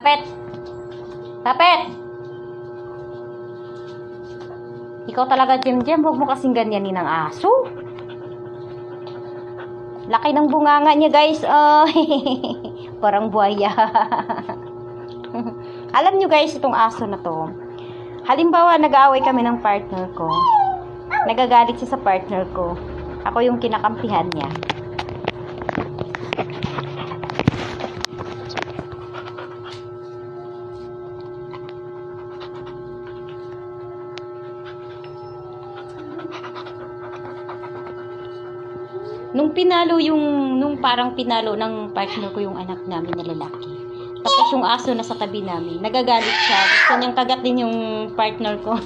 Papet! Papet! Ikaw talaga, Jem. Huwag mo kasing ganyanin ng aso. Laki ng bunganga niya, guys. Oh, parang buhaya. Alam nyo, guys, itong aso na to. Halimbawa, nag-aaway kami ng partner ko. Nagagalit siya sa partner ko. Ako yung kinakampihan niya. Nung parang pinalo ng partner ko yung anak namin na lalaki. Tapos yung aso na sa tabi namin, nagagalit siya. Gusto niyang kagatin yung partner ko.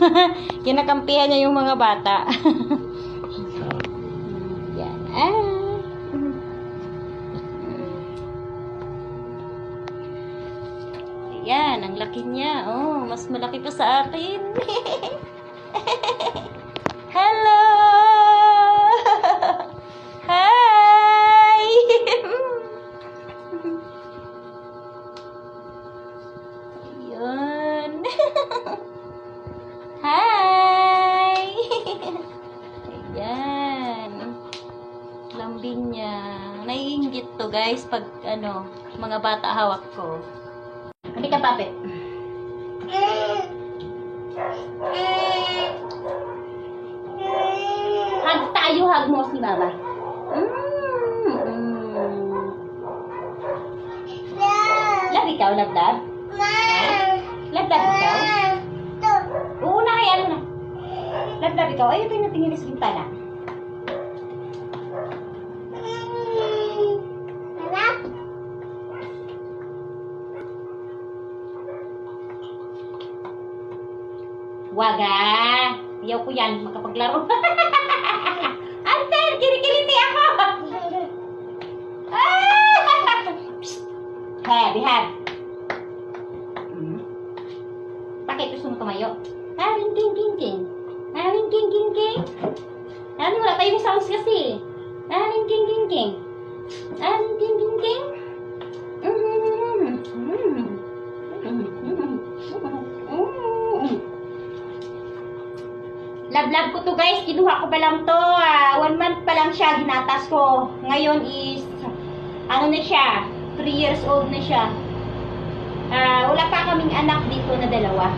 Kinakampihan niya yung mga bata. Yan. Yan, ang laki niya. Oh, mas malaki pa sa akin. Hello! Hi! Yun. Hi! Ayan. Lambing niya. Naiinggit to, guys, pag mga bata hawak ko. Hindi ka, Papet. Hug tayo, hug mo si Mama. Love ikaw, love? Love ikaw? Oo na, kaya na. Love ikaw. Ay, ito yung natingin sa bintana. Waga! Ayaw ko yan, makapaglaro. Anten, kinikiliti ako! Behave. Bakit gusto mo tumayo? King. King. Wala tayong sounds kasi. King. Love ko to, guys. Kinuha ko pa lang to. 1 month pa lang siya. Ginatas ko. Ngayon is, na siya? 3 years old na siya. Wala pa kaming anak dito na dalawa.